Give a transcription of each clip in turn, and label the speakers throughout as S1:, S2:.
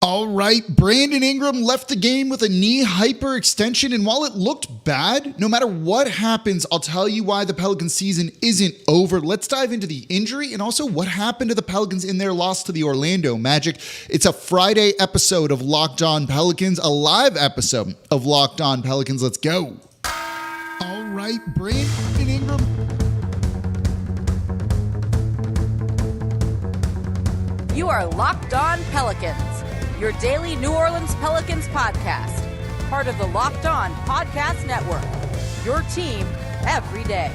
S1: All right, Brandon Ingram left the game with a knee hyperextension, and while it looked bad, no matter what happens, I'll tell you why the Pelicans season isn't over. Let's dive into the injury and also what happened to the Pelicans in their loss to the Orlando Magic. It's a Friday episode of Locked On Pelicans, a live episode of Locked On Pelicans. Let's go. All right, Brandon Ingram.
S2: You are Locked On Pelicans, your daily New Orleans Pelicans podcast, part of the Locked On Podcast Network, your team every day.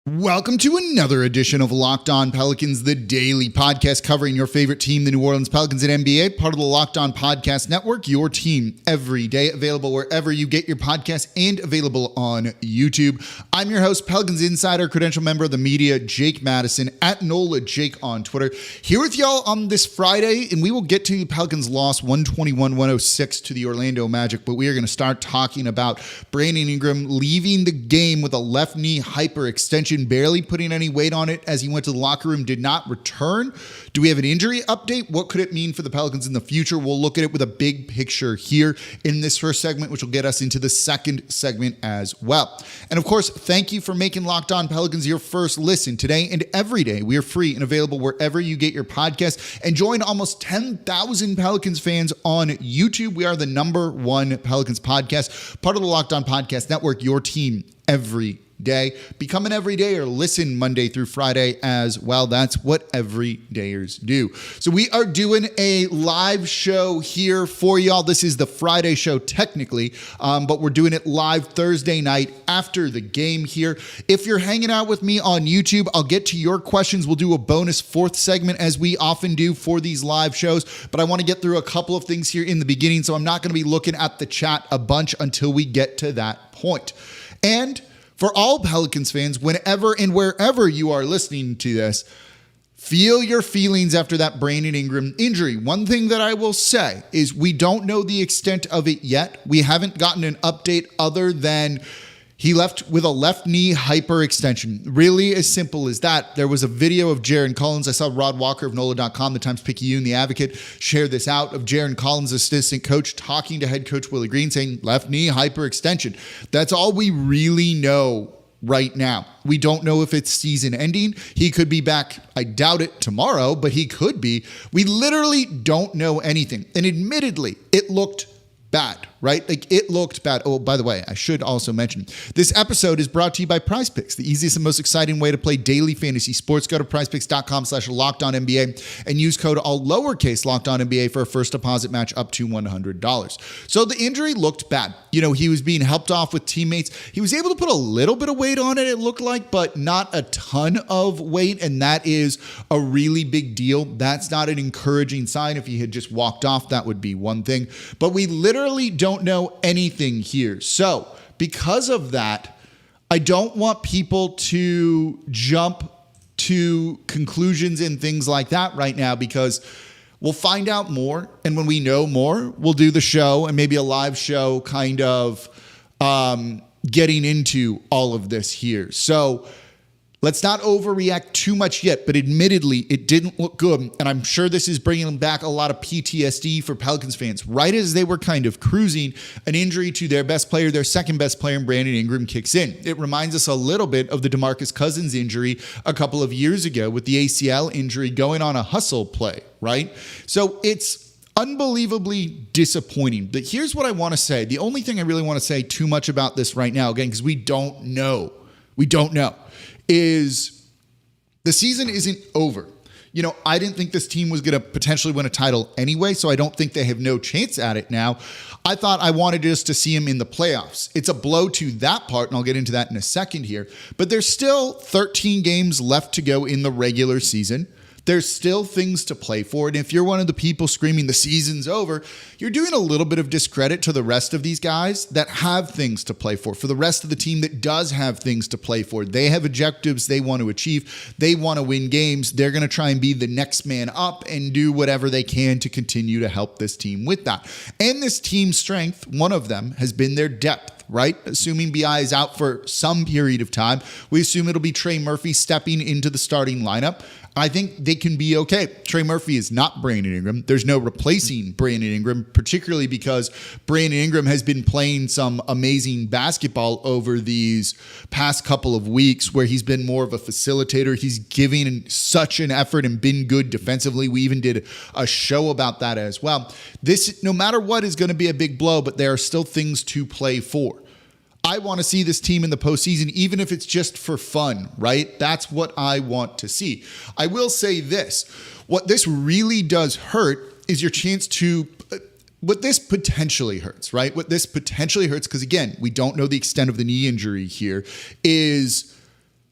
S1: Welcome to another edition of Locked On Pelicans, the daily podcast covering your favorite team, the New Orleans Pelicans at NBA, part of the Locked On Podcast Network, your team every day, available wherever you get your podcasts and available on YouTube. I'm your host, Pelicans Insider, credential member of the media, Jake Madison, at NOLA Jake on Twitter, here with y'all on this Friday, and we will get to the Pelicans' loss 121-106 to the Orlando Magic, but we are going to start talking about Brandon Ingram leaving the game with a left knee hyperextension, barely putting any weight on it as he went to the locker room, did not return. Do we have an injury update? What could it mean for the Pelicans in the future? We'll look at it with a big picture here in this first segment, which will get us into the second segment as well. And of course, thank you for making Locked On Pelicans your first listen. Today and every day, we are free and available wherever you get your podcast. And join almost 10,000 Pelicans fans on YouTube. We are the #1 Pelicans podcast, part of the Locked On Podcast Network, your team every day. Become an everydayer. Listen Monday through Friday as well. That's what everydayers do. So we are doing a live show here for y'all. This is the Friday show technically, but we're doing it live Thursday night after the game here. If you're hanging out with me on YouTube, I'll get to your questions. We'll do a bonus fourth segment as we often do for these live shows, but I want to get through a couple of things here in the beginning, so I'm not going to be looking at the chat a bunch until we get to that point. And for all Pelicans fans, whenever and wherever you are listening to this, feel your feelings after that Brandon Ingram injury. One thing that I will say is we don't know the extent of it yet. We haven't gotten an update other than he left with a left knee hyperextension. Really as simple as that. There was a video of Jaron Collins. I saw Rod Walker of NOLA.com, the Times-Picayune, the Advocate, share this out of Jaron Collins, assistant coach, talking to head coach Willie Green, saying left knee hyperextension. That's all we really know right now. We don't know if it's season ending. He could be back, I doubt it, tomorrow, but he could be. We literally don't know anything. And admittedly, it looked bad, right? Like it looked bad. Oh, by the way, I should also mention this episode is brought to you by Prize Picks, the easiest and most exciting way to play daily fantasy sports. Go to prizepicks.com/LockedOnNBA and use code all lowercase LockedOnNBA for a first deposit match up to $100. So the injury looked bad. You know, he was being helped off with teammates. He was able to put a little bit of weight on it, it looked like, but not a ton of weight. And that is a really big deal. That's not an encouraging sign. If he had just walked off, that would be one thing. But we literally don't know anything here. So because of that, I don't want people to jump to conclusions and things like that right now, because we'll find out more. And when we know more, we'll do the show and maybe a live show kind of getting into all of this here. So let's not overreact too much yet, but admittedly, it didn't look good. And I'm sure this is bringing back a lot of PTSD for Pelicans fans. Right as they were kind of cruising, an injury to their best player, their second best player, Brandon Ingram, kicks in. It reminds us a little bit of the DeMarcus Cousins injury a couple of years ago with the ACL injury going on a hustle play, right? So it's unbelievably disappointing. But here's what I want to say. The only thing I really want to say too much about this right now, again, because we don't know, is the season isn't over. You know, I didn't think this team was going to potentially win a title anyway, so I don't think they have no chance at it now. I thought I wanted just to see him in the playoffs. It's a blow to that part, and I'll get into that in a second here. But there's still 13 games left to go in the regular season. There's still things to play for. And if you're one of the people screaming the season's over, you're doing a little bit of discredit to the rest of these guys that have things to play for the rest of the team that does have things to play for. They have objectives they want to achieve. They want to win games. They're going to try and be the next man up and do whatever they can to continue to help this team with that. And this team's strength, one of them, has been their depth. Right? Assuming BI is out for some period of time, we assume it'll be Trey Murphy stepping into the starting lineup. I think they can be okay. Trey Murphy is not Brandon Ingram. There's no replacing Brandon Ingram, particularly because Brandon Ingram has been playing some amazing basketball over these past couple of weeks where he's been more of a facilitator. He's giving such an effort and been good defensively. We even did a show about that as well. This, no matter what, is going to be a big blow, but there are still things to play for. I want to see this team in the postseason, even if it's just for fun, right? That's what I want to see. I will say this. What this really does hurt is your chance to, what this potentially hurts, right? What this potentially hurts, because again, we don't know the extent of the knee injury here, is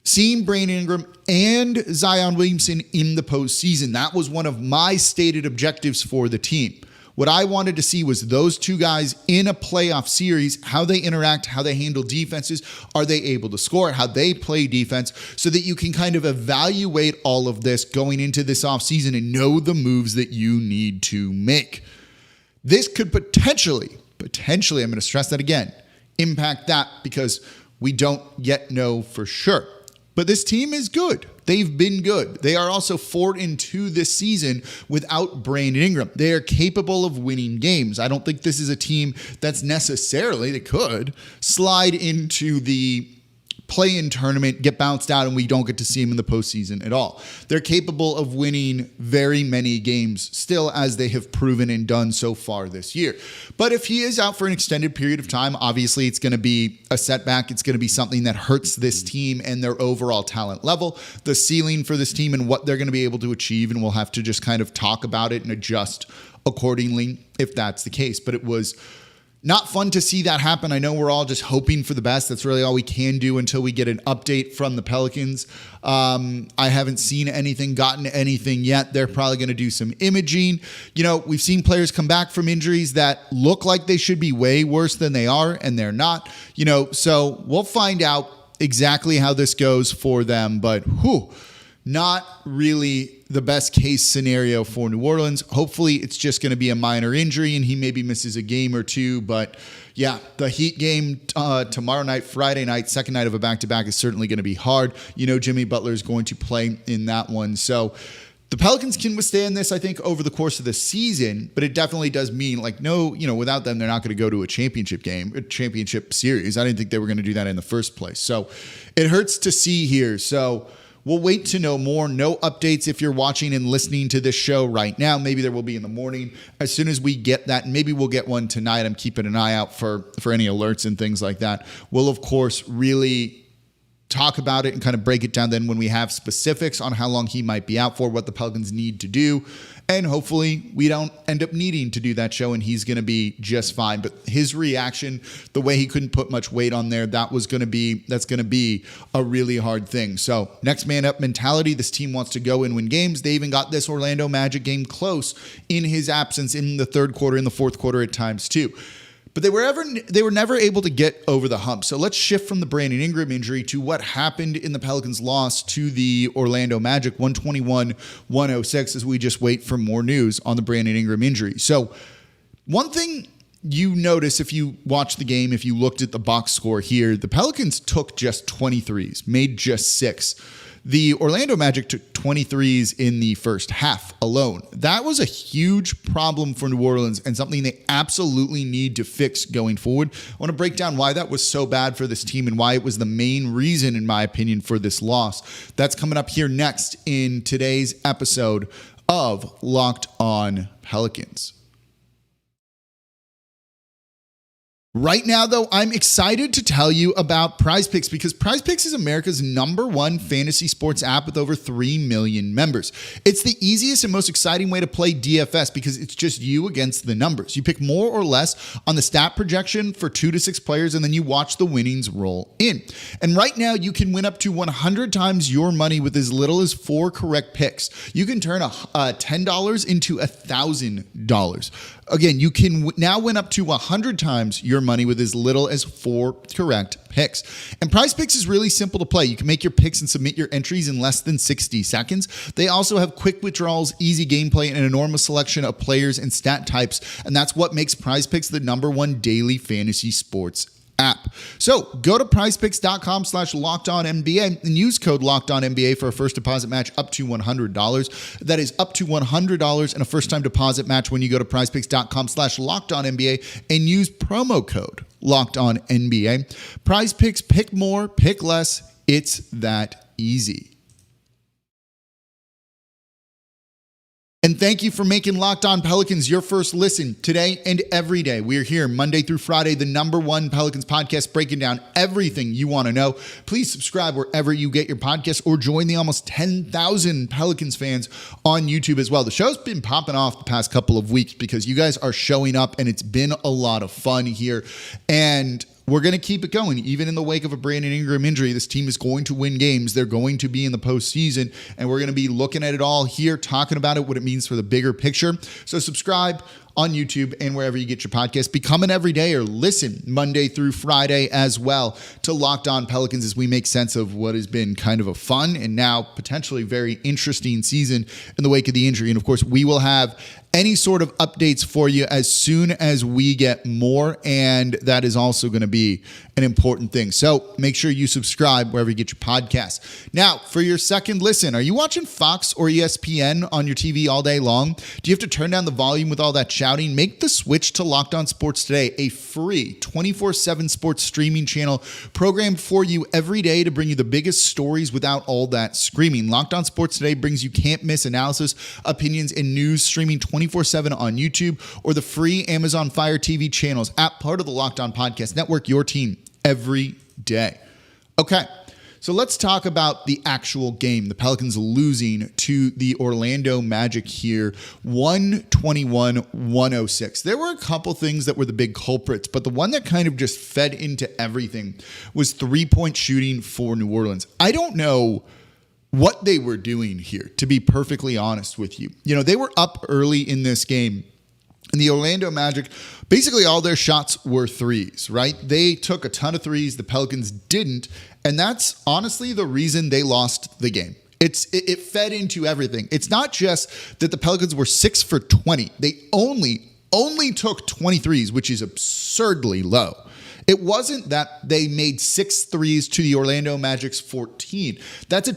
S1: seeing Brandon Ingram and Zion Williamson in the postseason. That was one of my stated objectives for the team. What I wanted to see was those two guys in a playoff series, how they interact, how they handle defenses, are they able to score, how they play defense, so that you can kind of evaluate all of this going into this offseason and know the moves that you need to make. This could potentially, I'm going to stress that again, impact that because we don't yet know for sure. But this team is good. They've been good. They are also 4-2 this season without Brandon Ingram. They are capable of winning games. I don't think this is a team that's necessarily, they could, slide into the play-in tournament, get bounced out, and we don't get to see them in the postseason at all. They're capable of winning very many games still, as they have proven and done so far this year. But if he is out for an extended period of time, obviously it's going to be a setback. It's going to be something that hurts this team and their overall talent level, the ceiling for this team and what they're going to be able to achieve, and we'll have to just kind of talk about it and adjust accordingly if that's the case. But it was not fun to see that happen. I know we're all just hoping for the best. That's really all we can do until we get an update from the Pelicans. I haven't seen anything, gotten anything yet. They're probably going to do some imaging. You know, we've seen players come back from injuries that look like they should be way worse than they are, and they're not. You know, so we'll find out exactly how this goes for them. But not really the best case scenario for New Orleans. Hopefully it's just going to be a minor injury and he maybe misses a game or two. But yeah, the Heat game tomorrow night, Friday night, second night of a back-to-back is certainly going to be hard. You know, Jimmy Butler is going to play in that one. So the Pelicans can withstand this, I think, over the course of the season, but it definitely does mean, like, no, you know, without them, they're not going to go to a championship game, a championship series. I didn't think they were going to do that in the first place. So it hurts to see here. So we'll wait to know more. No updates if you're watching and listening to this show right now. Maybe there will be in the morning. As soon as we get that, maybe we'll get one tonight. I'm keeping an eye out for any alerts and things like that. We'll, of course, really talk about it and kind of break it down then when we have specifics on how long he might be out for, what the Pelicans need to do. And hopefully we don't end up needing to do that show and he's going to be just fine. But his reaction, the way he couldn't put much weight on there, that's going to be a really hard thing. So next man up mentality. This team wants to go and win games. They even got this Orlando Magic game close in his absence in the third quarter, in the fourth quarter at times too. But they were never able to get over the hump. So let's shift from the Brandon Ingram injury to what happened in the Pelicans' loss to the Orlando Magic, 121-106, as we just wait for more news on the Brandon Ingram injury. So one thing you notice if you watch the game, if you looked at the box score here, the Pelicans took just 23s, made just 6. The Orlando Magic took 23s in the first half alone. That was a huge problem for New Orleans and something they absolutely need to fix going forward. I want to break down why that was so bad for this team and why it was the main reason, in my opinion, for this loss. That's coming up here next in today's episode of Locked On Pelicans. Right now, though, I'm excited to tell you about PrizePicks because PrizePicks is America's #1 fantasy sports app with over 3 million members. It's the easiest and most exciting way to play DFS because it's just you against the numbers. You pick more or less on the stat projection for 2 to 6 players, and then you watch the winnings roll in. And right now, you can win up to 100 times your money with as little as 4 correct picks. You can turn $10 into $1,000. Again, you can now win up to 100 times your money with as little as 4 correct picks. And PrizePicks is really simple to play. You can make your picks and submit your entries in less than 60 seconds. They also have quick withdrawals, easy gameplay, and an enormous selection of players and stat types. And that's what makes PrizePicks the #1 daily fantasy sports app. So go to prizepicks.com/LockedOnNBA and use code LockedOnNBA for a first deposit match up to $100. That is up to $100 and a first time deposit match when you go to prizepicks.com/LockedOnNBA and use promo code LockedOnNBA. Prize Picks, pick more, pick less. It's that easy. And thank you for making Locked On Pelicans your first listen today and every day. We are here Monday through Friday, the #1 Pelicans podcast, breaking down everything you want to know. Please subscribe wherever you get your podcasts or join the almost 10,000 Pelicans fans on YouTube as well. The show's been popping off the past couple of weeks because you guys are showing up and it's been a lot of fun here. And we're going to keep it going. Even in the wake of a Brandon Ingram injury, this team is going to win games. They're going to be in the postseason, and we're going to be looking at it all here, talking about it, what it means for the bigger picture. So subscribe on YouTube and wherever you get your podcast. Become an everyday or listen Monday through Friday as well to Locked On Pelicans as we make sense of what has been kind of a fun and now potentially very interesting season in the wake of the injury. And of course, we will have any sort of updates for you as soon as we get more, and that is also going to be an important thing. So make sure you subscribe wherever you get your podcasts. Now, for your second listen, are you watching Fox or ESPN on your TV all day long? Do you have to turn down the volume with all that shouting? Make the switch to Locked On Sports Today, a free 24/7 sports streaming channel programmed for you every day to bring you the biggest stories without all that screaming. Locked On Sports Today brings you can't-miss analysis, opinions, and news streaming 24/7 on YouTube or the free Amazon Fire TV channels app, part of the Locked On Podcast Network, your team every day. Okay, so let's talk about the actual game. The Pelicans losing to the Orlando Magic here, 121-106. There were a couple things that were the big culprits, but the one that kind of just fed into everything was three-point shooting for New Orleans. I don't know what they were doing here, to be perfectly honest with you. You know, they were up early in this game, and the Orlando Magic, basically all their shots were threes, right? They took a ton of threes. The Pelicans didn't, and that's honestly the reason they lost the game. It fed into everything. It's not just that the Pelicans were 6 for 20. They only took 23s, which is absurdly low. It wasn't that they made 6 threes to the Orlando Magic's 14. That's an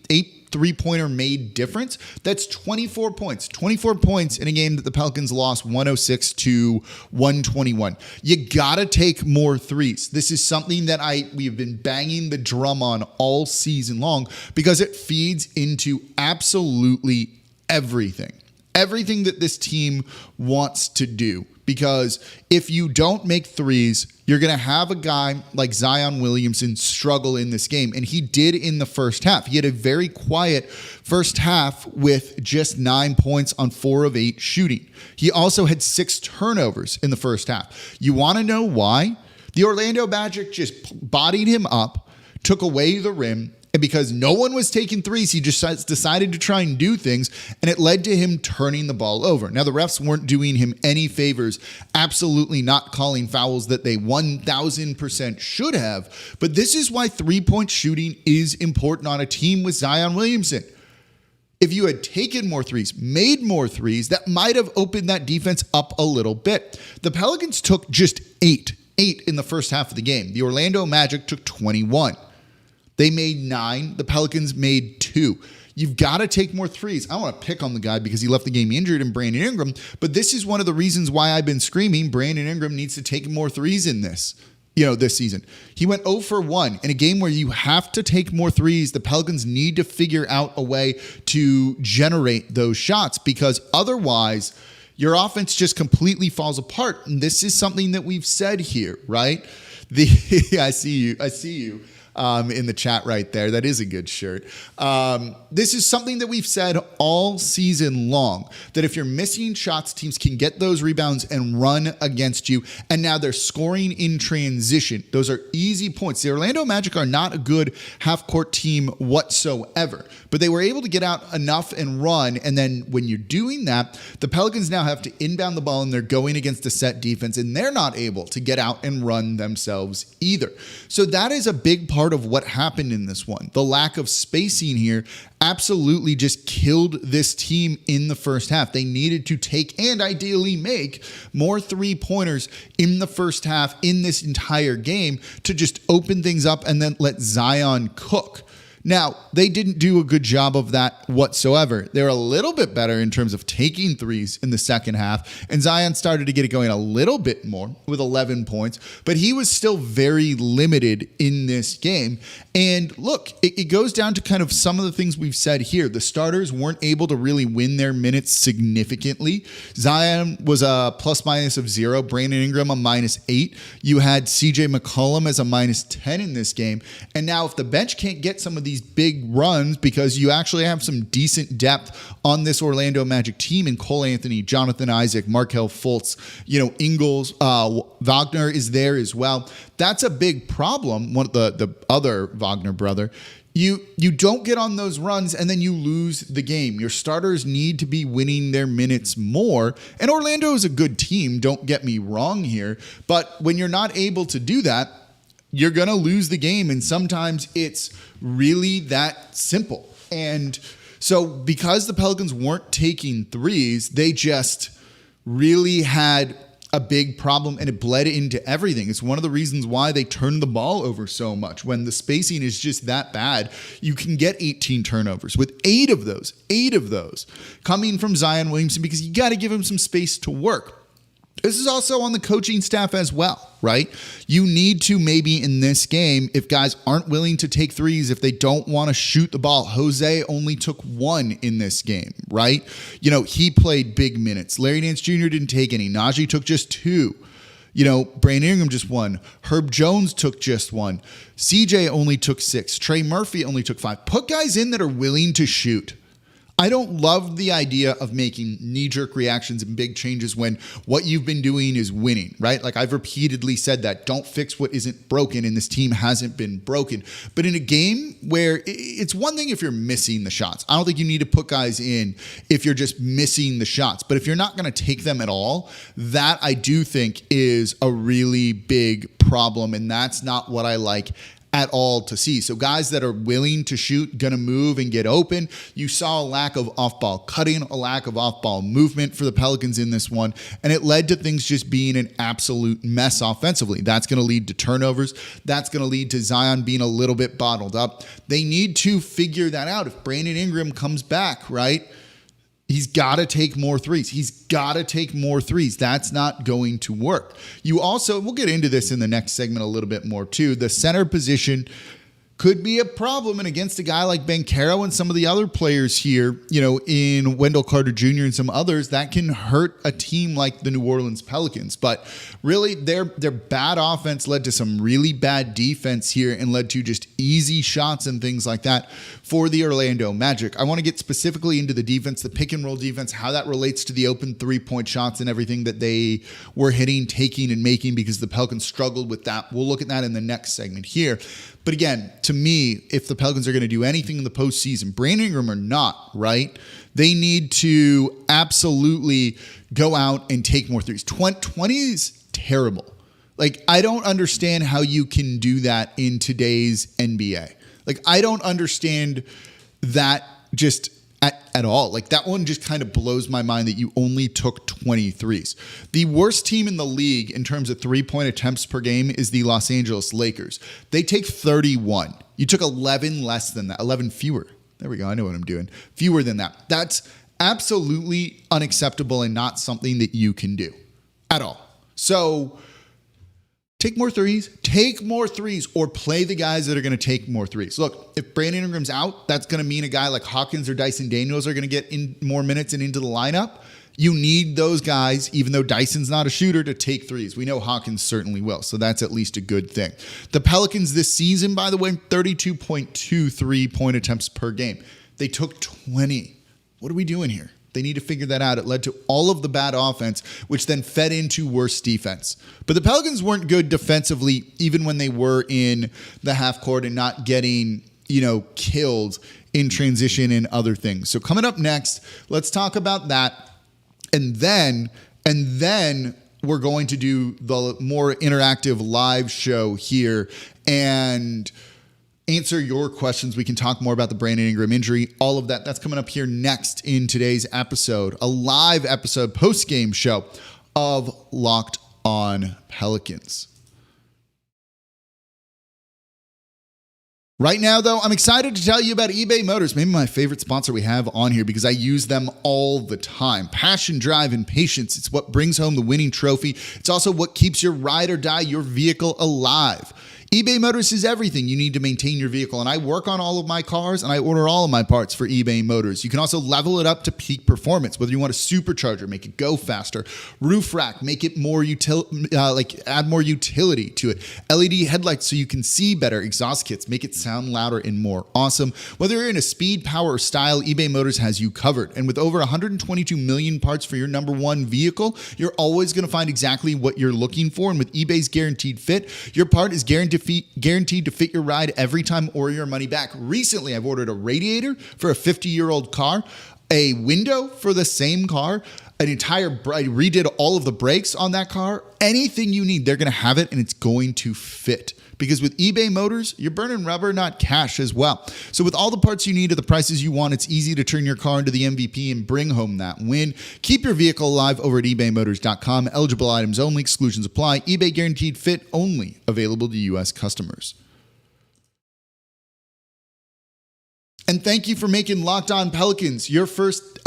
S1: 8 three-pointer made difference. That's 24 points. 24 points in a game that the Pelicans lost 106-121. You got to take more threes. This is something that we've been banging the drum on all season long because it feeds into absolutely everything. Everything that this team wants to do. Because if you don't make threes, you're going to have a guy like Zion Williamson struggle in this game. And he did in the first half. He had a very quiet first half with just 9 points on 4 of 8 shooting. He also had 6 turnovers in the first half. You want to know why? The Orlando Magic just bodied him up, took away the rim, and because no one was taking threes, he just decided to try and do things, and it led to him turning the ball over. Now, the refs weren't doing him any favors, absolutely not calling fouls that they 1,000% should have, but this is why three-point shooting is important on a team with Zion Williamson. If you had taken more threes, made more threes, that might have opened that defense up a little bit. The Pelicans took just 8 in the first half of the game. The Orlando Magic took 21. They made 9. The Pelicans made 2. You've got to take more threes. I don't want to pick on the guy because he left the game injured in Brandon Ingram, but this is one of the reasons why I've been screaming Brandon Ingram needs to take more threes in this season. He went 0 for 1 in a game where you have to take more threes. The Pelicans need to figure out a way to generate those shots because otherwise your offense just completely falls apart. And this is something that we've said here, right? I see you. In the chat right there. That is a good shirt. This is something that we've said all season long, that if you're missing shots, teams can get those rebounds and run against you. And now they're scoring in transition. Those are easy points. The Orlando Magic are not a good half-court team whatsoever, but they were able to get out enough and run. And then when you're doing that, the Pelicans now have to inbound the ball and they're going against a set defense and they're not able to get out and run themselves either. So that is a big part part of what happened in this one. The lack of spacing here absolutely just killed this team in the first half. They needed to take and ideally make more 3-pointers in the first half in this entire game to just open things up and then let Zion cook. Now, they didn't do a good job of that whatsoever. They're a little bit better in terms of taking threes in the second half, and Zion started to get it going a little bit more with 11 points, but he was still very limited in this game. And look, it goes down to kind of some of the things we've said here. The starters weren't able to really win their minutes significantly. Zion was a plus-minus of 0, Brandon Ingram a -8. You had CJ McCollum as a -10 in this game. And now if the bench can't get some of these big runs because you actually have some decent depth on this Orlando Magic team in Cole Anthony, Jonathan Isaac, Markelle Fultz, Ingles, Wagner is there as well. That's a big problem. One of the other Wagner brother. You don't get on those runs and then you lose the game. Your starters need to be winning their minutes more. And Orlando is a good team, don't get me wrong here. But when you're not able to do that, you're going to lose the game. And sometimes it's really that simple. And so because the Pelicans weren't taking threes, they just really had a big problem and it bled into everything. It's one of the reasons why they turned the ball over so much. When the spacing is just that bad, you can get 18 turnovers with 8 of those coming from Zion Williamson because you got to give him some space to work. This is also on the coaching staff as well, right? You need to maybe in this game, if guys aren't willing to take threes, if they don't want to shoot the ball, Jose only took 1 in this game, right? He played big minutes. Larry Nance Jr. didn't take any. Najee took just 2. Brandon Ingram just 1. Herb Jones took just 1. CJ only took 6. Trey Murphy only took 5. Put guys in that are willing to shoot. I don't love the idea of making knee-jerk reactions and big changes when what you've been doing is winning, right? Like I've repeatedly said that. Don't fix what isn't broken, and this team hasn't been broken. But in a game where it's one thing if you're missing the shots. I don't think you need to put guys in if you're just missing the shots. But if you're not going to take them at all, that I do think is a really big problem, and that's not what I like at all to see. So guys that are willing to shoot, gonna move and get open. You saw a lack of off-ball cutting, a lack of off-ball movement for the Pelicans in this one, and it led to things just being an absolute mess offensively. That's gonna lead to turnovers. That's gonna lead to Zion being a little bit bottled up. They need to figure that out. If Brandon Ingram comes back, right? He's got to take more threes. That's not going to work. We'll get into this in the next segment a little bit more too. The center position could be a problem, and against a guy like Banchero and some of the other players here, in Wendell Carter Jr. and some others, that can hurt a team like the New Orleans Pelicans. But really, their bad offense led to some really bad defense here and led to just easy shots and things like that for the Orlando Magic. I want to get specifically into the defense, the pick and roll defense, how that relates to the open 3-point shots and everything that they were hitting, taking, and making because the Pelicans struggled with that. We'll look at that in the next segment here. But again, to me, if the Pelicans are going to do anything in the postseason, Brandon Ingram or not, right, they need to absolutely go out and take more threes. 20 is terrible. Like, I don't understand how you can do that in today's NBA. Like, I don't understand that just at all. Like, that one just kind of blows my mind that you only took 23s. The worst team in the league in terms of 3-point attempts per game is the Los Angeles Lakers. They take 31. You took 11 less than that, 11 fewer. There we go. I know what I'm doing. Fewer than that. That's absolutely unacceptable and not something that you can do at all. So take more threes, or play the guys that are going to take more threes. Look, if Brandon Ingram's out, that's going to mean a guy like Hawkins or Dyson Daniels are going to get in more minutes and into the lineup. You need those guys, even though Dyson's not a shooter, to take threes. We know Hawkins certainly will, so that's at least a good thing. The Pelicans this season, by the way, 32.2 3-point attempts per game. They took 20. What are we doing here? They need to figure that out. It led to all of the bad offense, which then fed into worse defense. But the Pelicans weren't good defensively, even when they were in the half court and not getting, killed in transition and other things. So coming up next, let's talk about that. And then we're going to do the more interactive live show here. And answer your questions. We can talk more about the Brandon Ingram injury, all of that. That's coming up here next in today's episode, a live episode, post-game show of Locked On Pelicans. Right now, though, I'm excited to tell you about eBay Motors, maybe my favorite sponsor we have on here because I use them all the time. Passion, drive, and patience. It's what brings home the winning trophy. It's also what keeps your ride or die, your vehicle alive. eBay Motors is everything you need to maintain your vehicle, and I work on all of my cars, and I order all of my parts for eBay Motors. You can also level it up to peak performance, whether you want a supercharger, make it go faster, roof rack, make it more add more utility to it, LED headlights so you can see better, exhaust kits, make it sound louder and more awesome. Whether you're in a speed, power, or style, eBay Motors has you covered. And with over 122 million parts for your number one vehicle, you're always going to find exactly what you're looking for. And with eBay's Guaranteed Fit, your part is guaranteed to fit your ride every time or your money back. Recently, I've ordered a radiator for a 50-year-old car, a window for the same car, I redid all of the brakes on that car. Anything you need, they're going to have it, and it's going to fit. Because with eBay Motors, you're burning rubber, not cash as well. So with all the parts you need at the prices you want, it's easy to turn your car into the MVP and bring home that win. Keep your vehicle alive over at ebaymotors.com. Eligible items only. Exclusions apply. eBay Guaranteed Fit only. Available to U.S. customers. And thank you for making Locked On Pelicans your first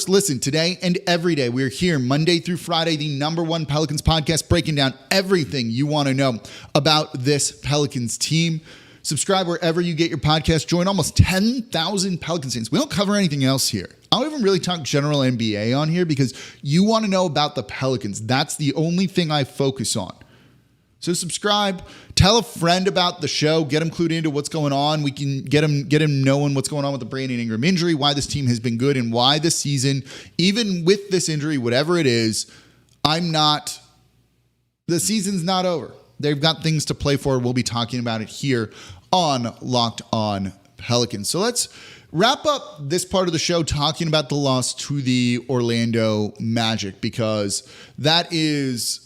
S1: listen today and every day. We're here Monday through Friday, the #1 Pelicans podcast, breaking down everything you want to know about this Pelicans team. Subscribe wherever you get your podcast. Join almost 10,000 Pelicans fans. We don't cover anything else here. I don't even really talk general NBA on here because you want to know about the Pelicans. That's the only thing I focus on. So subscribe, tell a friend about the show, get them clued into what's going on. We can get them knowing what's going on with the Brandon Ingram injury, why this team has been good, and why this season, even with this injury, whatever it is, the season's not over. They've got things to play for. We'll be talking about it here on Locked On Pelicans. So let's wrap up this part of the show talking about the loss to the Orlando Magic, because that is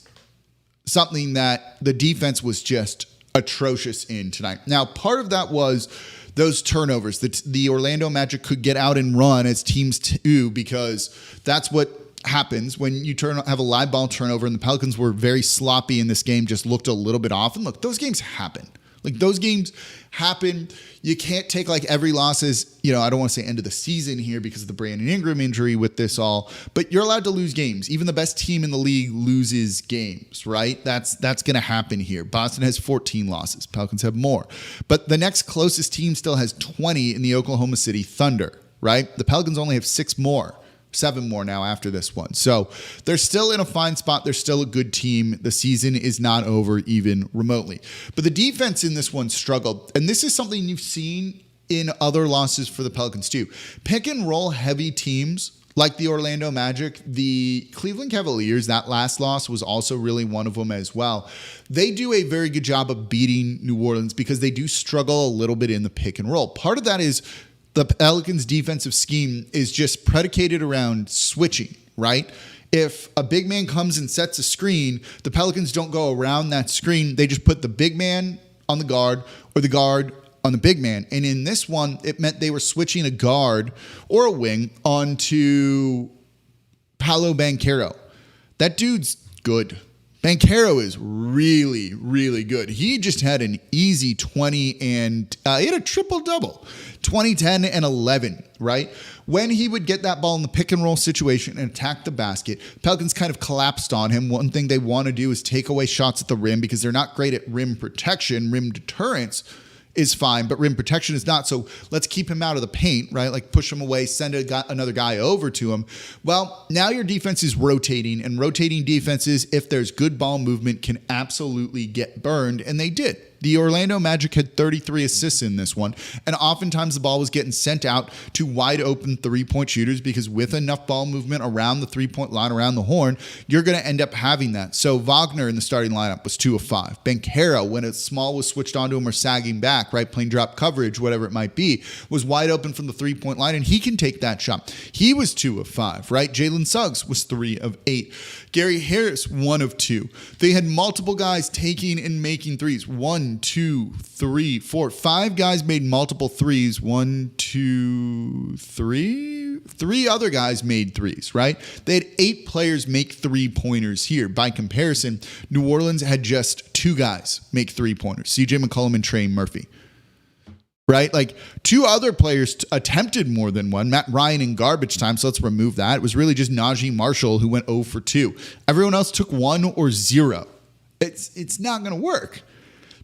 S1: something that the defense was just atrocious in tonight. Now, part of that was those turnovers that the Orlando Magic could get out and run as teams do, because that's what happens when you have a live ball turnover, and the Pelicans were very sloppy in this game, just looked a little bit off. And look, those games happen. Those games happen. You can't take every loss as, I don't want to say end of the season here because of the Brandon Ingram injury with this all, but you're allowed to lose games. Even the best team in the league loses games, right? That's going to happen here. Boston has 14 losses. Pelicans have more. But the next closest team still has 20 in the Oklahoma City Thunder, right? The Pelicans only have 7 more now after this one. So they're still in a fine spot. They're still a good team. The season is not over even remotely. But the defense in this one struggled. And this is something you've seen in other losses for the Pelicans too. Pick and roll heavy teams like the Orlando Magic, the Cleveland Cavaliers, that last loss was also really one of them as well. They do a very good job of beating New Orleans because they do struggle a little bit in the pick and roll. Part of that is the Pelicans' defensive scheme is just predicated around switching, right? If a big man comes and sets a screen, the Pelicans don't go around that screen. They just put the big man on the guard or the guard on the big man. And in this one, it meant they were switching a guard or a wing onto Paolo Banchero. That dude's good. Banchero is really, really good. He just had an easy 20 and he had a triple-double, 20, 10, and 11, right? When he would get that ball in the pick and roll situation and attack the basket, Pelicans kind of collapsed on him. One thing they want to do is take away shots at the rim because they're not great at rim protection. Rim deterrence is fine, but rim protection is not. So let's keep him out of the paint, right? Push him away, send another guy over to him. Well, now your defense is rotating, and rotating defenses, if there's good ball movement, can absolutely get burned, and they did. The Orlando Magic had 33 assists in this one, and oftentimes the ball was getting sent out to wide open three-point shooters because with enough ball movement around the three-point line, around the horn, you're going to end up having that. So Wagner in the starting lineup was 2 of 5. Banchero, when a small was switched onto him or sagging back, right, playing drop coverage, whatever it might be, was wide open from the three-point line, and he can take that shot. He was 2 of 5, right? Jalen Suggs was 3 of 8. Gary Harris, 1 of 2. They had multiple guys taking and making threes. 1, 1, 2, 3, 4, 5 guys made multiple threes. 1, 2, 3. 3 other guys made threes, right? They had 8 players make 3-pointers here. By comparison, New Orleans had just 2 guys make 3-pointers, CJ McCollum and Trey Murphy. Right? Like 2 other players attempted more than one, Matt Ryan in garbage time. So let's remove that. It was really just Najee Marshall who went 0 for 2. Everyone else took 1 or 0. It's not going to work.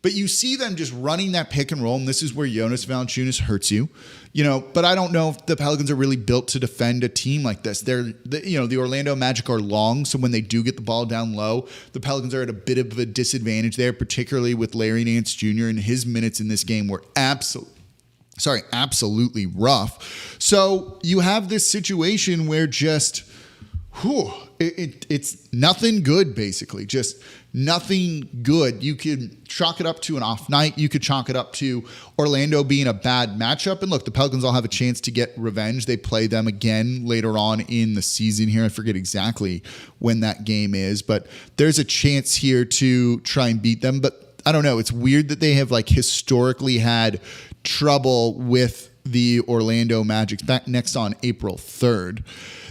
S1: But you see them just running that pick and roll, and this is where Jonas Valanciunas hurts you. But I don't know if the Pelicans are really built to defend a team like this. The Orlando Magic are long, so when they do get the ball down low, the Pelicans are at a bit of a disadvantage there, particularly with Larry Nance Jr. and his minutes in this game were absolutely rough. So you have this situation where just, it's nothing good, basically. Just nothing good. You could chalk it up to an off night. You could chalk it up to Orlando being a bad matchup. And look, the Pelicans all have a chance to get revenge. They play them again later on in the season here. I forget exactly when that game is, but there's a chance here to try and beat them. But I don't know. It's weird that they have historically had trouble with the Orlando Magic. Back next on April 3rd.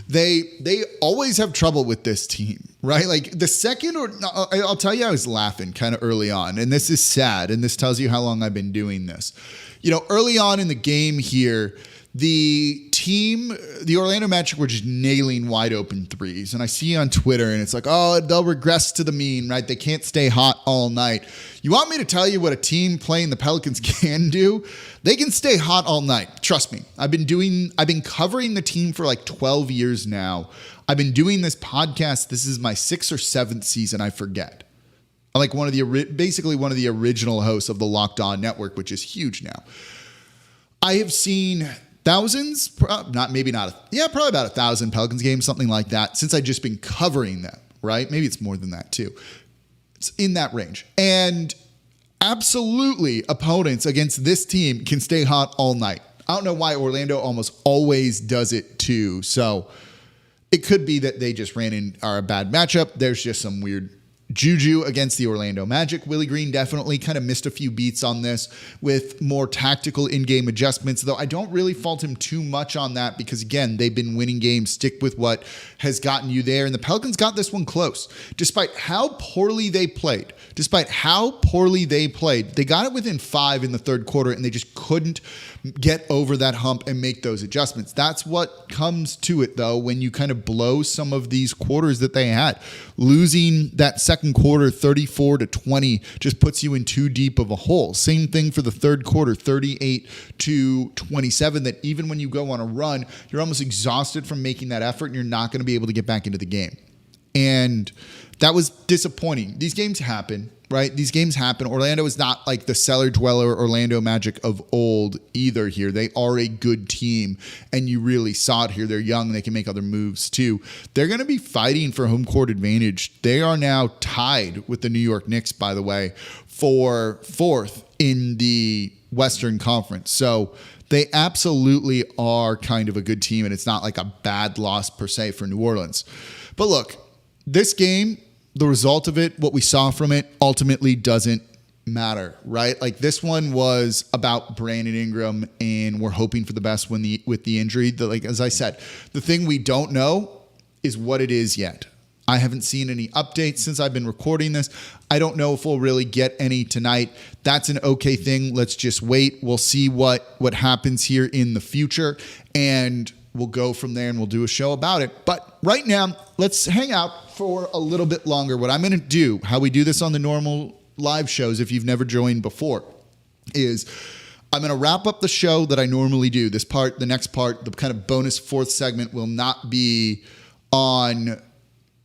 S1: They always have trouble with this team, right? Like the second, I'll tell you, I was laughing kind of early on, and this is sad, and this tells you how long I've been doing this. Early on in the game here, the Orlando Magic were just nailing wide open threes. And I see on Twitter, and it's like, oh, they'll regress to the mean, right? They can't stay hot all night. You want me to tell you what a team playing the Pelicans can do? They can stay hot all night. Trust me. I've been covering the team for like 12 years now. I've been doing this podcast. This is my 6th or 7th season. I forget. I'm like basically one of the original hosts of the Locked On Network, which is huge now. I have seen thousands, probably about 1,000 Pelicans games, something like that, since I've just been covering them, right? Maybe it's more than that too. It's in that range. And absolutely, opponents against this team can stay hot all night. I don't know why Orlando almost always does it too. So it could be that they just are a bad matchup. There's just some weird juju against the Orlando Magic. Willie Green definitely kind of missed a few beats on this with more tactical in-game adjustments, though I don't really fault him too much on that because, again, they've been winning games. Stick with what has gotten you there, and the Pelicans got this one close. Despite how poorly they played, they got it within 5 in the third quarter, and they just couldn't get over that hump and make those adjustments. That's what comes to it, though, when you kind of blow some of these quarters that they had. Losing that second quarter 34-20 just puts you in too deep of a hole. Same thing for the third quarter, 38-27, that even when you go on a run, you're almost exhausted from making that effort and you're not going to be able to get back into the game. And that was disappointing. These games happen, right? These games happen. Orlando is not like the cellar dweller Orlando Magic of old either here. They are a good team, and you really saw it here. They're young. They can make other moves too. They're going to be fighting for home court advantage. They are now tied with the New York Knicks, by the way, for 4th in the Western Conference. So they absolutely are kind of a good team, and it's not like a bad loss per se for New Orleans. But look, this game, the result of it, what we saw from it, ultimately doesn't matter, right? Like this one was about Brandon Ingram, and we're hoping for the best with the injury. Like as I said, the thing we don't know is what it is yet. I haven't seen any updates since I've been recording this. I don't know if we'll really get any tonight. That's an okay thing. Let's just wait. We'll see what happens here in the future, and we'll go from there and we'll do a show about it. But right now, let's hang out for a little bit longer. What I'm going to do, how we do this on the normal live shows, if you've never joined before, is I'm going to wrap up the show that I normally do. This part, the next part, the kind of bonus 4th segment will not be on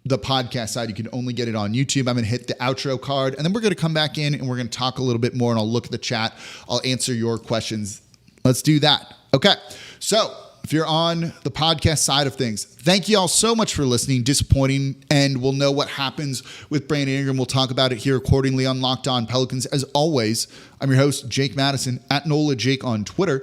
S1: the podcast side. You can only get it on YouTube. I'm going to hit the outro card, and then we're going to come back in and we're going to talk a little bit more, and I'll look at the chat. I'll answer your questions. Let's do that. Okay. So if you're on the podcast side of things, thank you all so much for listening. Disappointing, and we'll know what happens with Brandon Ingram. We'll talk about it here accordingly on Locked On Pelicans. As always, I'm your host, Jake Madison, at NOLA Jake on Twitter.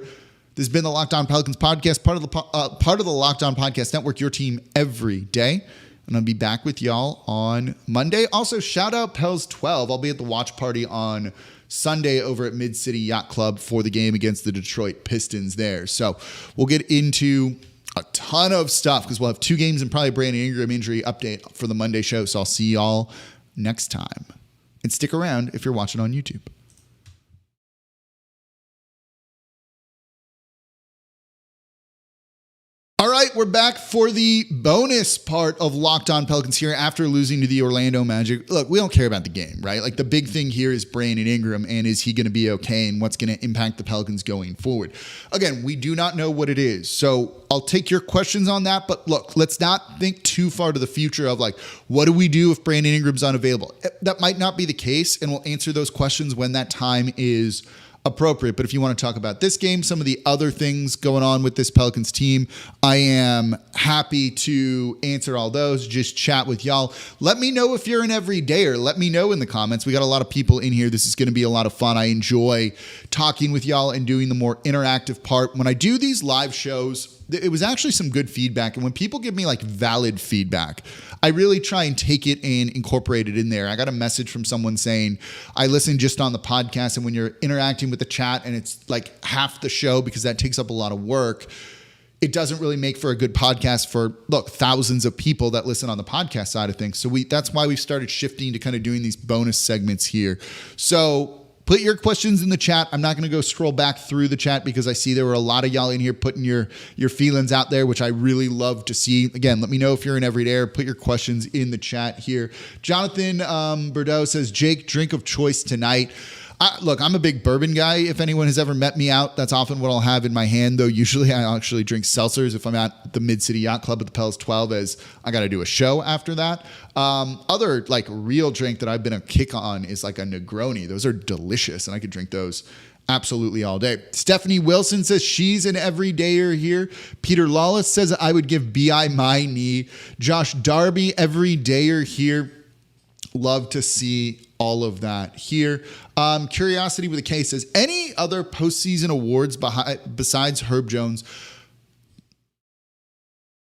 S1: This has been the Locked On Pelicans podcast, part of the Locked On Podcast Network, your team every day. And I'll be back with y'all on Monday. Also, shout out Pels 12. I'll be at the watch party on Sunday over at Mid-City Yacht Club for the game against the Detroit Pistons there. So we'll get into a ton of stuff because we'll have 2 games and probably a Brandon Ingram injury update for the Monday show. So I'll see y'all next time. And stick around if you're watching on YouTube. All right, we're back for the bonus part of Locked On Pelicans here after losing to the Orlando Magic. Look, we don't care about the game, right? Like the big thing here is Brandon Ingram and is he going to be okay and what's going to impact the Pelicans going forward. Again, we do not know what it is. So I'll take your questions on that. But look, let's not think too far to the future of like, what do we do if Brandon Ingram's unavailable? That might not be the case. And we'll answer those questions when that time is appropriate. But if you want to talk about this game, some of the other things going on with this Pelicans team, I am happy to answer all those. Just chat with y'all. Let me know if you're an everydayer. Let me know in the comments. We got a lot of people in here. This is going to be a lot of fun. I enjoy talking with y'all and doing the more interactive part. When I do these live shows, it was actually some good feedback. And when people give me like valid feedback, I really try and take it and incorporate it in there. I got a message from someone saying, I listen just on the podcast, and when you're interacting with the chat and it's like half the show because that takes up a lot of work, it doesn't really make for a good podcast for, look, thousands of people that listen on the podcast side of things. So that's why we started shifting to kind of doing these bonus segments here. So put your questions in the chat. I'm not going to go scroll back through the chat because I see there were a lot of y'all in here putting your feelings out there, which I really love to see. Again, let me know if you're an everydayer. Put your questions in the chat here. Jonathan Bordeaux says, Jake, drink of choice tonight. Look, I'm a big bourbon guy. If anyone has ever met me out, that's often what I'll have in my hand, though usually I actually drink seltzers if I'm at the Mid-City Yacht Club at the Pels 12, as I got to do a show after that. Other like real drink that I've been a kick on is like a Negroni. Those are delicious, and I could drink those absolutely all day. Stephanie Wilson says she's an everydayer here. Peter Lawless says I would give BI my knee. Josh Darby, everydayer here. Love to see all of that here. Curiosity with a K says, any other postseason awards besides Herb Jones?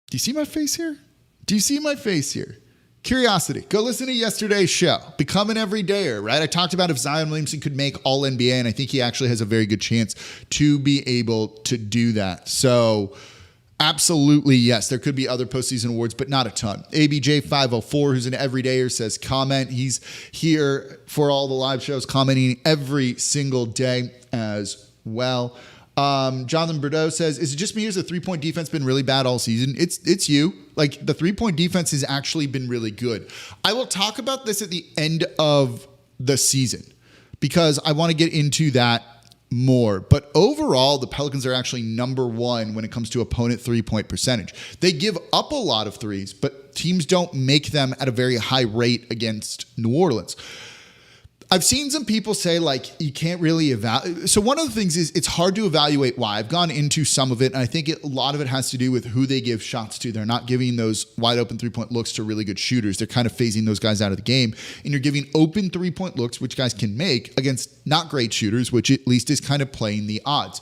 S1: Do you see my face here? Do you see my face here? Curiosity. Go listen to yesterday's show. Become an everydayer, right? I talked about if Zion Williamson could make All NBA, and I think he actually has a very good chance to be able to do that. So absolutely, yes. There could be other postseason awards, but not a ton. ABJ504, who's an everydayer, says comment. He's here for all the live shows, commenting every single day as well. Jonathan Bordeaux says, is it just me or has the three-point defense been really bad all season? It's you. Like, the three-point defense has actually been really good. I will talk about this at the end of the season because I want to get into that more. But overall, the Pelicans are actually number one when it comes to opponent three-point percentage. They give up a lot of threes, but teams don't make them at a very high rate against New Orleans. I've seen some people say, like, you can't really evaluate. So one of the things is it's hard to evaluate why. I've gone into some of it, and I think a lot of it has to do with who they give shots to. They're not giving those wide open three-point looks to really good shooters. They're kind of phasing those guys out of the game, and you're giving open three-point looks, which guys can make, against not great shooters, which at least is kind of playing the odds.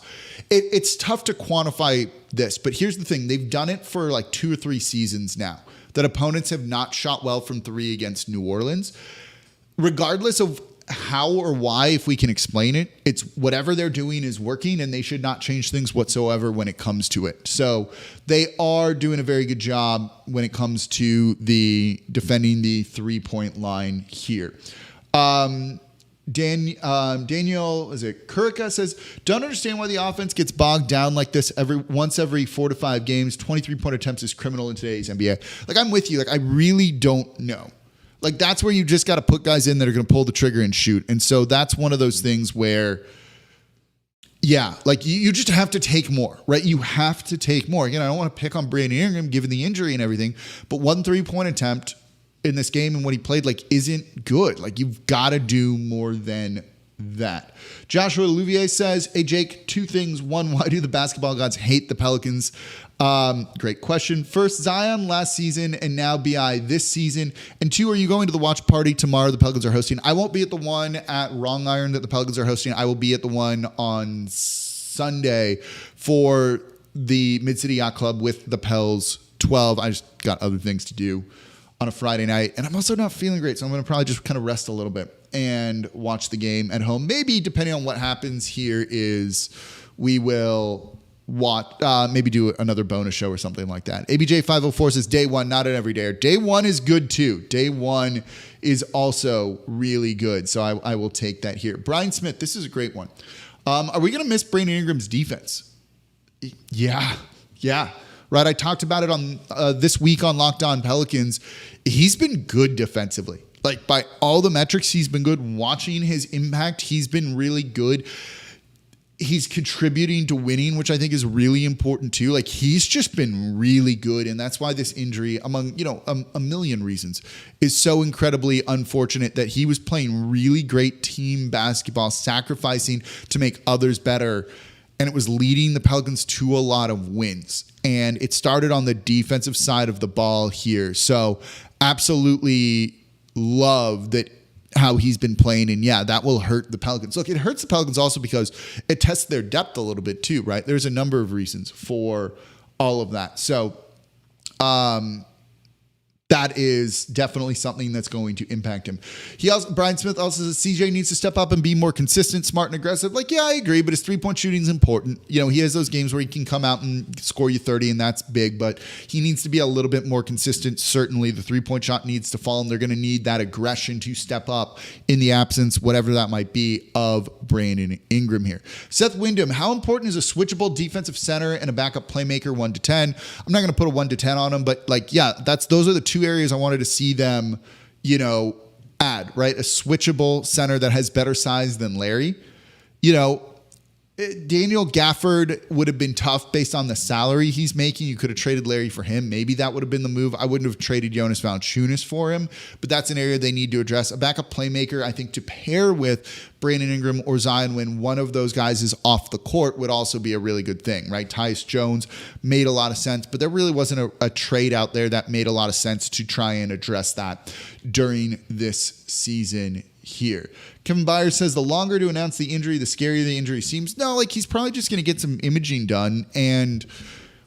S1: It's tough to quantify this, but here's the thing. They've done it for like 2 or 3 seasons now, that opponents have not shot well from three against New Orleans. Regardless of how or why, if we can explain it, it's whatever they're doing is working, and they should not change things whatsoever when it comes to it. So they are doing a very good job when it comes to the defending the 3-point line here. Daniel, is it Kurika says, don't understand why the offense gets bogged down like this once every 4 to 5 games. 23-point attempts is criminal in today's NBA. Like, I'm with you. Like, I really don't know. Like, that's where you just got to put guys in that are going to pull the trigger and shoot. And so that's one of those things where, yeah, like you just have to take more, right? You have to take more. Again, I don't want to pick on Brandon Ingram given the injury and everything, but 1 3-point attempt in this game and what he played like isn't good. Like, you've got to do more than that. Joshua Louvier says, hey, Jake, 2 things. 1, why do the basketball gods hate the Pelicans? Great question. First, Zion last season and now BI this season. And 2, are you going to the watch party tomorrow the Pelicans are hosting? I won't be at the one at Wrong Iron that the Pelicans are hosting. I will be at the one on Sunday for the Mid-City Yacht Club with the Pels 12. I just got other things to do on a Friday night. And I'm also not feeling great, so I'm going to probably just kind of rest a little bit and watch the game at home. Maybe, depending on what happens here, is we will maybe do another bonus show or something like that. ABJ504 says day one, not an everyday. Day one is good too. Day one is also really good. So I will take that here. Brian Smith, this is a great one. Are we going to miss Brandon Ingram's defense? Yeah. Right. I talked about it on this week on Locked On Pelicans. He's been good defensively. Like, by all the metrics, he's been good. Watching his impact, he's been really good. He's contributing to winning, which I think is really important too. Like, he's just been really good. And that's why this injury, among, a million reasons, is so incredibly unfortunate, that he was playing really great team basketball, sacrificing to make others better. And it was leading the Pelicans to a lot of wins. And it started on the defensive side of the ball here. So absolutely love that, how he's been playing. And yeah, that will hurt the Pelicans. Look, it hurts the Pelicans also because it tests their depth a little bit too, right? There's a number of reasons for all of that. So that is definitely something that's going to impact him. Brian Smith also says CJ needs to step up and be more consistent, smart, and aggressive. Like, yeah, I agree, but his three-point shooting is important. He has those games where he can come out and score you 30, and that's big, but he needs to be a little bit more consistent. Certainly, the three-point shot needs to fall, and they're going to need that aggression to step up in the absence, whatever that might be, of Brandon Ingram here. Seth Wyndham, how important is a switchable defensive center and a backup playmaker 1 to 10? I'm not going to put a 1 to 10 on him, but those are the two areas I wanted to see them, add, right? A switchable center that has better size than Larry. Daniel Gafford would have been tough based on the salary he's making. You could have traded Larry for him. Maybe that would have been the move. I wouldn't have traded Jonas Valanciunas for him, but that's an area they need to address. A backup playmaker, I think, to pair with Brandon Ingram or Zion when one of those guys is off the court would also be a really good thing, right? Tyus Jones made a lot of sense, but there really wasn't a trade out there that made a lot of sense to try and address that during this season here. Kevin Byers says the longer to announce the injury, the scarier the injury seems. No, he's probably just going to get some imaging done, and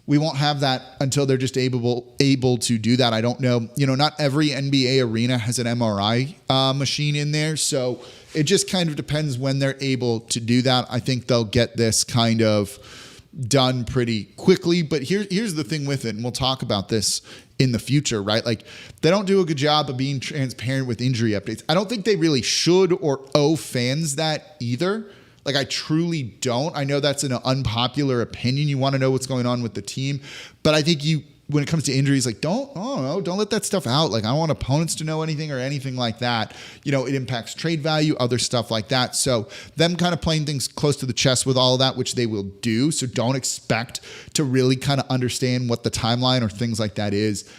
S1: we won't have that until they're just able to do that. I don't know. Not every NBA arena has an MRI machine in there, so it just kind of depends when they're able to do that. I think they'll get this kind of done pretty quickly, but here's the thing with it, and we'll talk about this in the future, right? Like, they don't do a good job of being transparent with injury updates. I don't think they really should or owe fans that either. Like, I truly don't. I know that's an unpopular opinion. You want to know what's going on with the team, but I think when it comes to injuries, don't let that stuff out. I don't want opponents to know anything or anything like that. It impacts trade value, other stuff like that. So them kind of playing things close to the chest with all of that, which they will do. So don't expect to really kind of understand what the timeline or things like that is.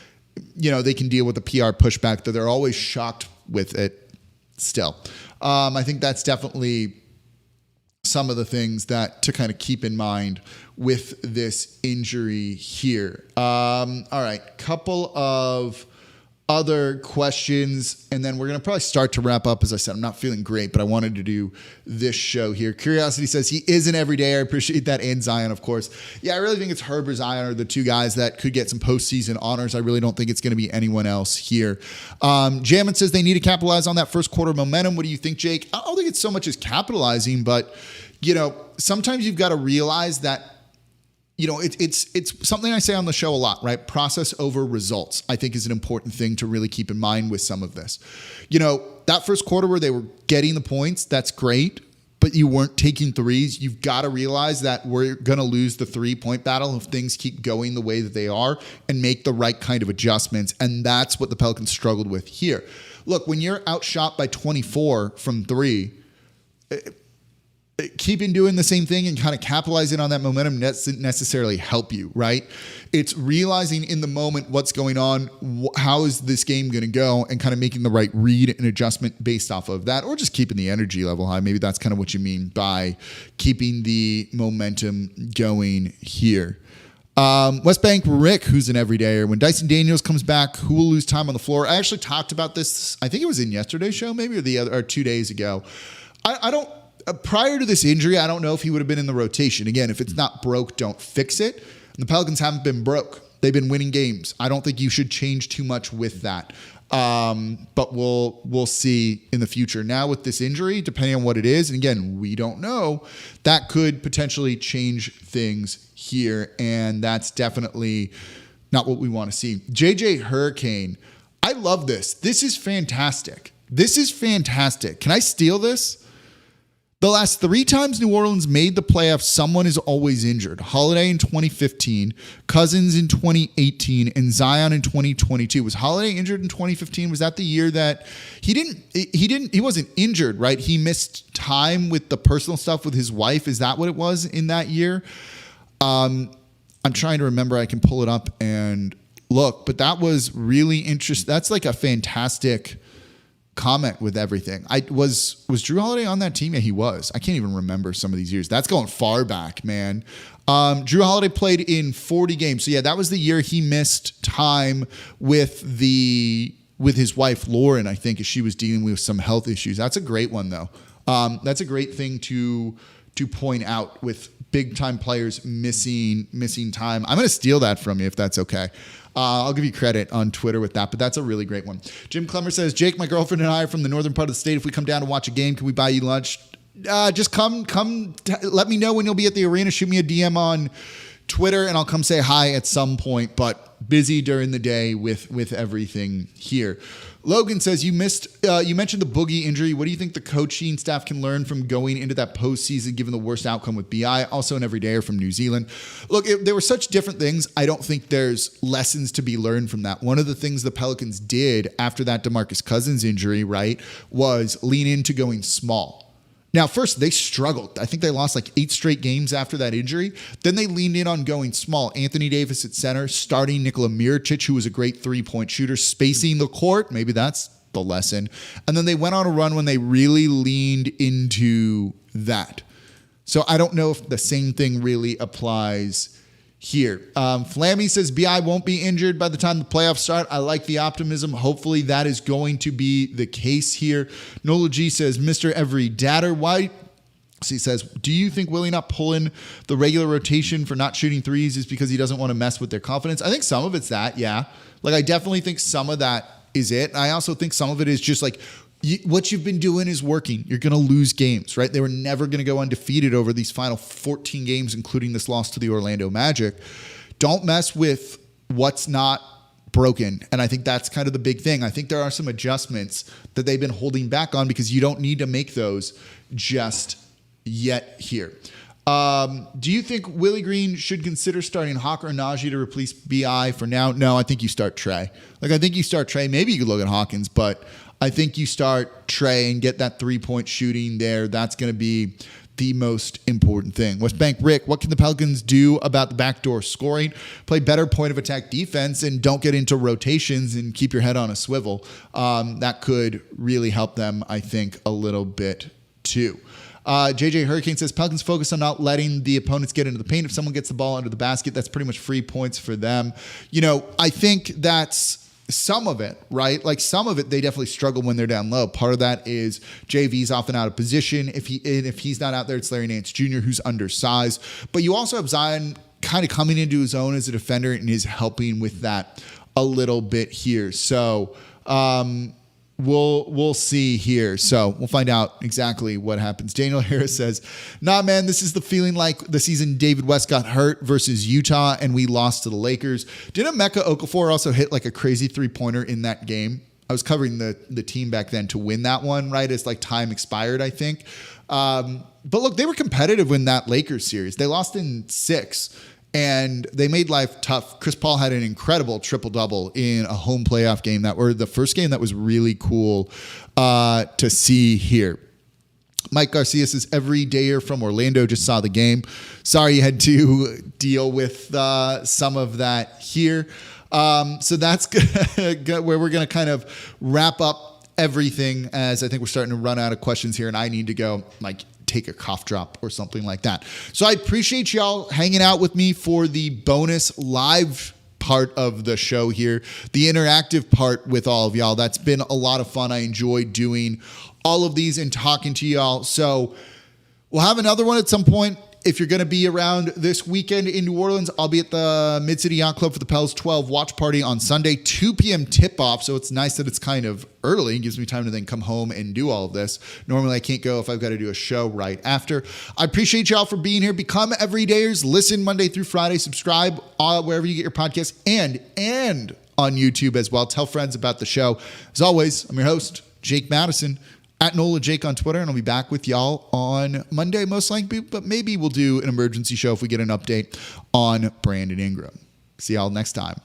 S1: They can deal with the PR pushback, though they're always shocked with it still. I think that's definitely some of the things that to kind of keep in mind with this injury here. All right, couple of other questions, and then we're going to probably start to wrap up. As I said, I'm not feeling great, but I wanted to do this show here. Curiosity says he is an everyday. I appreciate that. And Zion, of course. Yeah, I really think it's Herb or Zion are the two guys that could get some postseason honors. I really don't think it's going to be anyone else here. Jammin says they need to capitalize on that first quarter momentum. What do you think, Jake? I don't think it's so much as capitalizing, but sometimes you've got to realize that it's something I say on the show a lot, right? Process over results, I think, is an important thing to really keep in mind with some of this. That first quarter where they were getting the points, that's great, but you weren't taking threes. You've got to realize that we're going to lose the 3-point battle if things keep going the way that they are, and make the right kind of adjustments. And that's what the Pelicans struggled with here. Look, when you're outshot by 24 from 3, keeping doing the same thing and kind of capitalizing on that momentum doesn't necessarily help you, right? It's realizing in the moment what's going on, how is this game going to go, and kind of making the right read and adjustment based off of that, or just keeping the energy level high. Maybe that's kind of what you mean by keeping the momentum going here. West Bank Rick, who's an everydayer. When Dyson Daniels comes back, who will lose time on the floor? I actually talked about this, I think it was in yesterday's show, maybe, or 2 days ago. I don't. Prior to this injury, I don't know if he would have been in the rotation. Again, if it's not broke, don't fix it. And the Pelicans haven't been broke. They've been winning games. I don't think you should change too much with that. But we'll see in the future. Now with this injury, depending on what it is, and again, we don't know, that could potentially change things here, and that's definitely not what we want to see. JJ Hurricane, I love this. This is fantastic. This is fantastic. Can I steal this? The last 3 times New Orleans made the playoffs, someone is always injured. Holiday in 2015, Cousins in 2018, and Zion in 2022. Was Holiday injured in 2015? Was that the year that he wasn't injured, right? He missed time with the personal stuff with his wife. Is that what it was in that year? I'm trying to remember. I can pull it up and look, but that was really interesting. That's like a fantastic comment with everything. Was Drew Holiday on that team? Yeah, he was. I can't even remember some of these years. That's going far back, man. Drew Holiday played in 40 games. So yeah, that was the year he missed time with his wife Lauren, I think, as she was dealing with some health issues. That's a great one though. That's a great thing to point out with big time players missing time. I'm going to steal that from you if that's okay. I'll give you credit on Twitter with that, but that's a really great one. Jim Clemmer says, Jake, my girlfriend and I are from the northern part of the state. If we come down to watch a game, can we buy you lunch? Just come, let me know when you'll be at the arena. Shoot me a DM on Twitter and I'll come say hi at some point, but busy during the day with everything here. Logan says, you mentioned the Boogie injury. What do you think the coaching staff can learn from going into that postseason, given the worst outcome with BI? Also an everydayer from New Zealand. Look, there were such different things. I don't think there's lessons to be learned from that. One of the things the Pelicans did after that DeMarcus Cousins injury, right, was lean into going small. Now, first, they struggled. I think they lost like 8 straight games after that injury. Then they leaned in on going small. Anthony Davis at center, starting Nikola Mirotic, who was a great 3-point shooter, spacing the court. Maybe that's the lesson. And then they went on a run when they really leaned into that. So I don't know if the same thing really applies here. Flammy says BI won't be injured by the time the playoffs start. I like the optimism. Hopefully that is going to be the case here. Nola G says, Mr. Every Datter White. So he says, do you think Willie not pulling the regular rotation for not shooting threes is because he doesn't want to mess with their confidence? I think some of it's that, yeah. Like I definitely think some of that is it. I also think some of it is just like, what you've been doing is working. You're going to lose games, right? They were never going to go undefeated over these final 14 games, including this loss to the Orlando Magic. Don't mess with what's not broken. And I think that's kind of the big thing. I think there are some adjustments that they've been holding back on because you don't need to make those just yet here. Do you think Willie Green should consider starting Hawk or Najee to replace BI for now? No, I think you start Trey. I think you start Trey. Maybe you could look at Hawkins, but I think you start Trey and get that 3-point shooting there. That's going to be the most important thing. West Bank Rick, what can the Pelicans do about the backdoor scoring? Play better point of attack defense and don't get into rotations and keep your head on a swivel. That could really help them, I think, a little bit too. JJ Hurricane says Pelicans focus on not letting the opponents get into the paint. If someone gets the ball under the basket, that's pretty much free points for them. I think that's some of it, right? Like some of it, they definitely struggle when they're down low. Part of that is JV's often out of position. If he's not out there, it's Larry Nance Jr. who's undersized. But you also have Zion kind of coming into his own as a defender and is helping with that a little bit here. So we'll see here. So we'll find out exactly what happens. Daniel Harris says, nah, man, this is the feeling like the season David West got hurt versus Utah and we lost to the Lakers. Didn't Emeka Okafor also hit like a crazy 3-pointer in that game? I was covering the team back then to win that one, right? As like time expired, I think. But look, they were competitive in that Lakers series. They lost in 6. And they made life tough. Chris Paul had an incredible triple-double in a home playoff game the first game that was really cool to see here. Mike Garcia says, every dayer from Orlando just saw the game. Sorry you had to deal with some of that here. So that's where we're going to kind of wrap up everything, as I think we're starting to run out of questions here and I need to go take a cough drop or something like that. So I appreciate y'all hanging out with me for the bonus live part of the show here, the interactive part with all of y'all. That's been a lot of fun. I enjoy doing all of these and talking to y'all. So we'll have another one at some point If you're going to be around this weekend in New Orleans, I'll be at the Mid-City Yacht Club for the Pels 12 watch party on Sunday, 2 p.m. tip-off. So it's nice that it's kind of early. It gives me time to then come home and do all of this. Normally, I can't go if I've got to do a show right after. I appreciate y'all for being here. Become everydayers. Listen Monday through Friday. Subscribe wherever you get your podcasts and on YouTube as well. Tell friends about the show. As always, I'm your host, Jake Madison. At Nola Jake on Twitter, and I'll be back with y'all on Monday, most likely, but maybe we'll do an emergency show if we get an update on Brandon Ingram. See y'all next time.